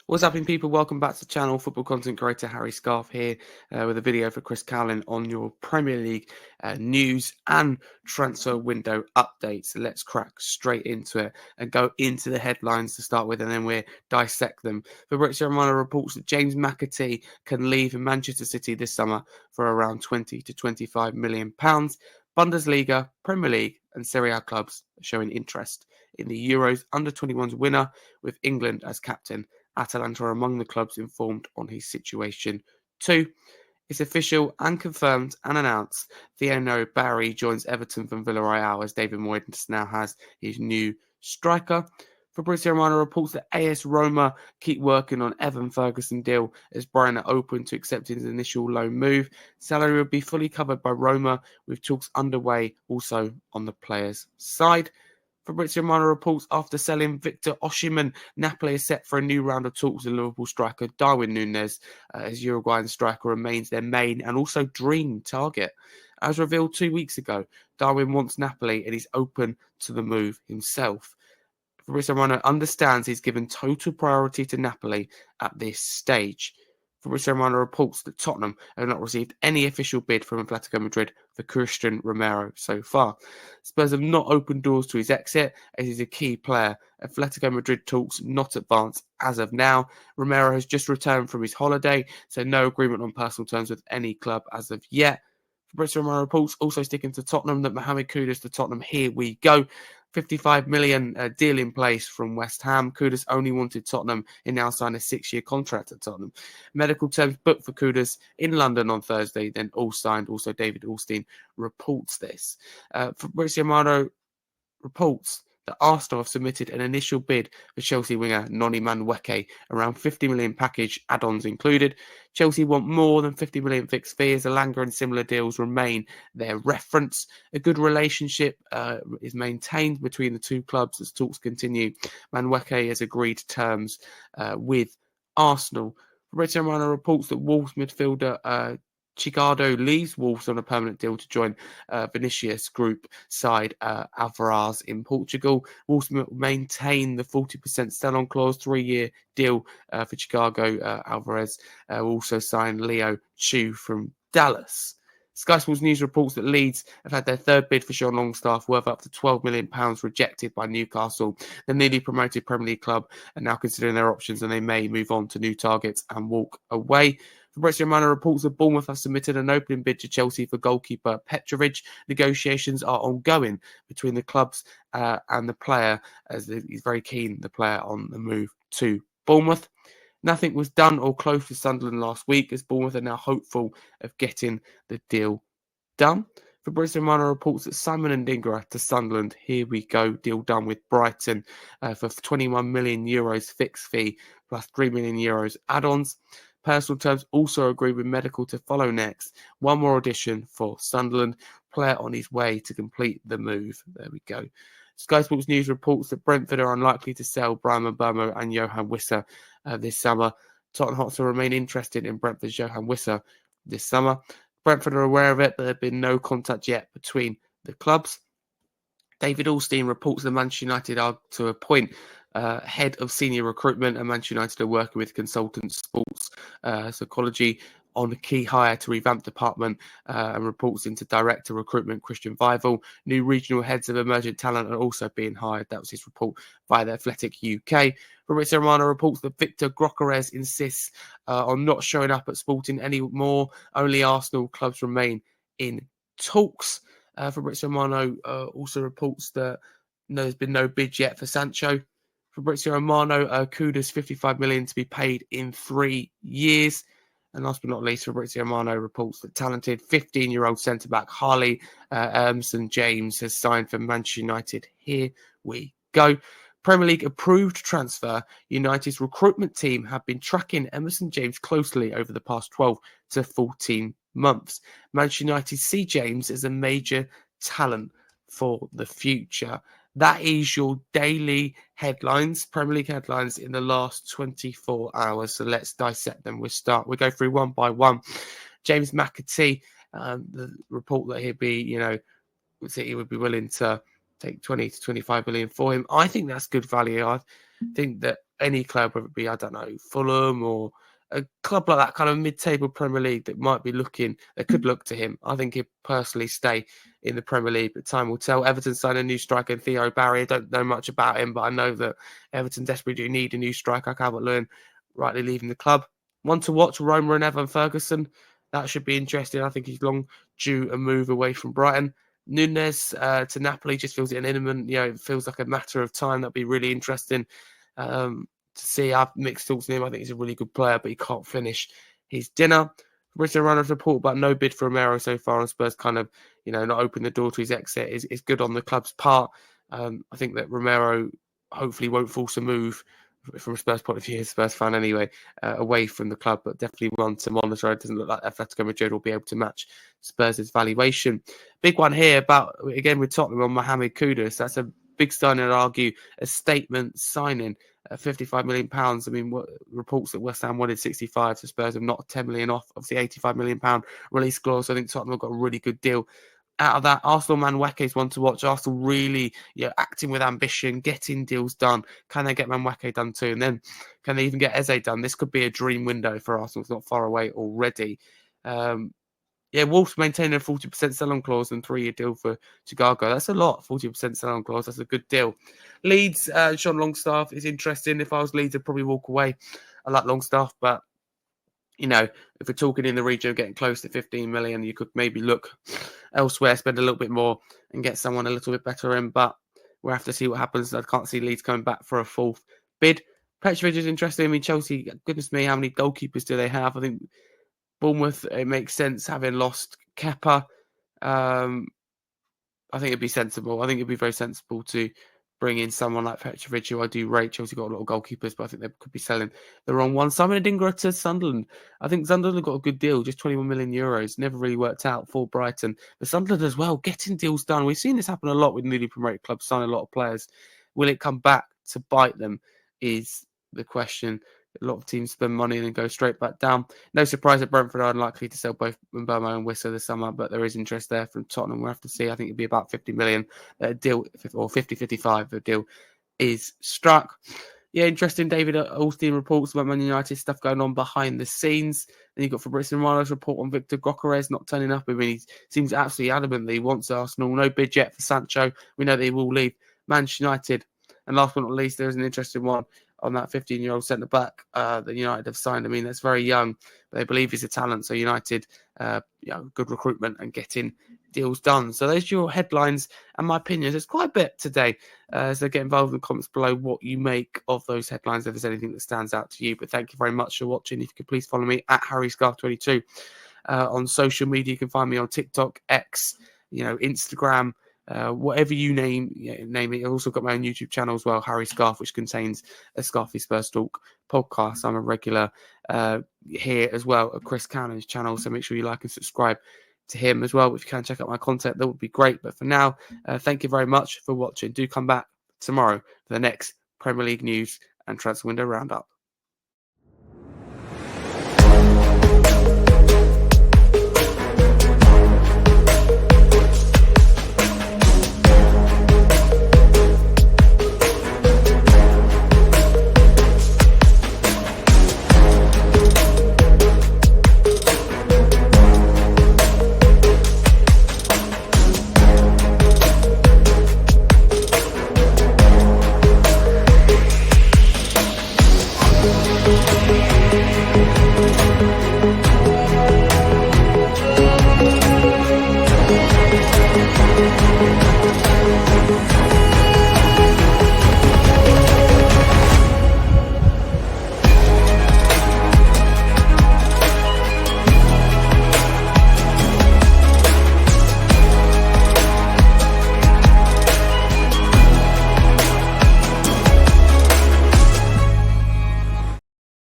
What's happening, people? Welcome back to the channel. Football content creator Harry Scarfe here with a video for Chris Callan on your Premier League news and transfer window updates. So let's crack straight into it and go into the headlines to start with, and then we'll dissect them. Fabrizio Romano reports that James McAtee can leave Manchester City this summer for around 20 to 25 million pounds. Bundesliga, Premier League and Serie A clubs are showing interest in the Euros under-21s winner with England as captain. Atalanta are among the clubs informed on his situation too. It's official and confirmed and announced. Theo Barry joins Everton from Villarreal as David Moyes now has his new striker. Fabrizio Romano reports that AS Roma keep working on Evan Ferguson deal as Brian are open to accepting his initial loan move. Salary will be fully covered by Roma with talks underway also on the player's side. Fabrizio Romano reports after selling Victor Osimhen, Napoli is set for a new round of talks with Liverpool striker Darwin Núñez, as Uruguayan striker remains their main and also dream target. As revealed 2 weeks ago, Darwin wants Napoli and is open to the move himself. Fabrizio Romano understands he's given total priority to Napoli at this stage. Fabrizio Romano reports that Tottenham have not received any official bid from Atletico Madrid for Christian Romero so far. Spurs have not opened doors to his exit as he's a key player. Atletico Madrid talks not advanced as of now. Romero has just returned from his holiday, so no agreement on personal terms with any club as of yet. Fabrizio Romano reports also sticking to Tottenham that Mohamed Kudus to Tottenham. Here we go. 55 million deal in place from West Ham. Kudus only wanted Tottenham. He now signed a 6-year contract at Tottenham. Medical terms booked for Kudus in London on Thursday, then all signed. Also, David Ornstein reports this. Fabrizio Romano reports that Arsenal have submitted an initial bid for Chelsea winger Noni Madueke, around 50 million package, add-ons included. Chelsea want more than 50 million fixed fee as Alanga and similar deals remain their reference. A good relationship is maintained between the two clubs as talks continue. Madueke has agreed terms with Arsenal. Fabrizio Romano reports that Wolves midfielder Chichardo leaves Wolves on a permanent deal to join Vinicius Group side Alvarez in Portugal. Wolves maintain the 40% sell-on clause, 3-year deal for Chicago. Alvarez will also sign Leo Chu from Dallas. Sky Sports News reports that Leeds have had their third bid for Sean Longstaff, worth up to £12 million, rejected by Newcastle. The newly promoted Premier League club are now considering their options and they may move on to new targets and walk away. Fabrizio Romano reports that Bournemouth have submitted an opening bid to Chelsea for goalkeeper Petrovic. Negotiations are ongoing between the clubs and the player, as he's very keen, the player, on the move to Bournemouth. Nothing was done or close to Sunderland last week, as Bournemouth are now hopeful of getting the deal done. Fabrizio Romano reports that Simon Ndingra to Sunderland. Here we go. Deal done with Brighton for €21 million fixed fee plus €3 million add-ons. Personal terms also agreed with medical to follow next. One more audition for Sunderland. Player on his way to complete the move. There we go. Sky Sports News reports that Brentford are unlikely to sell Brian Mbeumo and Johan Wissa this summer. Tottenham Hotspur remain interested in Brentford's Johan Wissa this summer. Brentford are aware of it, but there have been no contact yet between the clubs. David Ornstein reports that Manchester United are to appoint head of senior recruitment, and Manchester United are working with consultant sports psychology on a key hire to revamp department, and reports into director recruitment Christian Vival. New regional heads of emergent talent are also being hired. That was his report by The Athletic UK. Fabrizio Romano reports that Victor Gyökeres insists on not showing up at Sporting anymore. Only Arsenal clubs remain in talks. Fabrizio Romano also reports that there's been no bid yet for Sancho. Fabrizio Romano, Kudus, 55 million to be paid in 3 years. And last but not least, Fabrizio Romano reports that talented 15-year-old centre-back Harley Emerson James has signed for Manchester United. Here we go. Premier League approved transfer. United's recruitment team have been tracking Emerson James closely over the past 12 to 14 months. Manchester United see James as a major talent for the future. That is your daily headlines, Premier League headlines in the last 24 hours. So let's dissect them. We'll go through one by one. James McAtee, the report that he'd be, City would be willing to take 20 to 25 million for him. I think that's good value. I think that any club, whether it be, I don't know, Fulham or a club like that, kind of mid-table Premier League that might be looking, they could look to him. I think he'd personally stay in the Premier League, but time will tell. Everton signed a new striker, Theo Barry. I don't know much about him, but I know that Everton desperately do need a new striker. Calvert-Lewin rightly leaving the club. One to watch, Roma and Evan Ferguson. That should be interesting. I think he's long due a move away from Brighton. Nunes to Napoli just feels imminent. It feels like a matter of time. That'd be really interesting to see. I've mixed thoughts on him. I think he's a really good player, but he can't finish his dinner. Richard Runner's report about no bid for Romero so far, and Spurs kind of, not open the door to his exit is good on the club's part. I think that Romero hopefully won't force a move from a Spurs point of view, a Spurs fan anyway, away from the club, but definitely one to monitor. It doesn't look like Atletico Madrid will be able to match Spurs' valuation. Big one here about, again, with Tottenham on Mohamed Kudus. That's a big signing, I'd argue, a statement signing at £55 million. I mean, what reports that West Ham wanted 65, so Spurs have knocked 10 million off. Obviously, £85 million release clause. I think Tottenham have got a really good deal out of that. Arsenal Manweke is one to watch. Arsenal really acting with ambition, getting deals done. Can they get Manweke done too? And then can they even get Eze done? This could be a dream window for Arsenal. It's not far away already. Wolves maintaining a 40% sell-on clause and 3-year deal for Chicago. That's a lot, 40% sell-on clause. That's a good deal. Leeds, Sean Longstaff is interesting. If I was Leeds, I'd probably walk away. I like Longstaff, but if we're talking in the region of getting close to 15 million, you could maybe look elsewhere, spend a little bit more and get someone a little bit better in. But we'll have to see what happens. I can't see Leeds coming back for a fourth bid. Petrovic is interesting. I mean, Chelsea, goodness me, how many goalkeepers do they have? I think Bournemouth, it makes sense having lost Kepa. I think it'd be sensible. I think it'd be very sensible to bring in someone like Petrovic, who I do rate. Chelsea got a lot of goalkeepers, but I think they could be selling the wrong one. Simon Adingra to Sunderland. I think Sunderland got a good deal, just 21 million euros. Never really worked out for Brighton. But Sunderland as well, getting deals done. We've seen this happen a lot with newly promoted clubs, sign a lot of players. Will it come back to bite them is the question. A lot of teams spend money and then go straight back down. No surprise that Brentford are unlikely to sell both Mbeumo and Wissa this summer, but there is interest there from Tottenham. We'll have to see. I think it'd be about 50 million deal, or 50-55 a deal is struck. Yeah, interesting. David Alstein reports about Man United stuff going on behind the scenes. Then you've got Fabrizio Romano's report on Victor Gyökeres not turning up. I mean, he seems absolutely adamant that he wants Arsenal. No bid yet for Sancho. We know that he will leave Manchester United. And last but not least, there's an interesting one on that 15-year-old centre-back that United have signed. I mean, that's very young, but they believe he's a talent. So United, good recruitment and getting deals done. So those are your headlines and my opinions. There's quite a bit today. So get involved in the comments below what you make of those headlines, if there's anything that stands out to you. But thank you very much for watching. If you could please follow me at HarryScarfe22 on social media. You can find me on TikTok, X, Instagram, whatever you name it. I've also got my own YouTube channel as well, Harry Scarfe, which contains a Scarfe Spurs Talk podcast. I'm a regular here as well at Chris Cannon's channel, so make sure you like and subscribe to him as well. If you can check out my content, that would be great. But for now, thank you very much for watching. Do come back tomorrow for the next Premier League news and transfer window roundup. Thank you.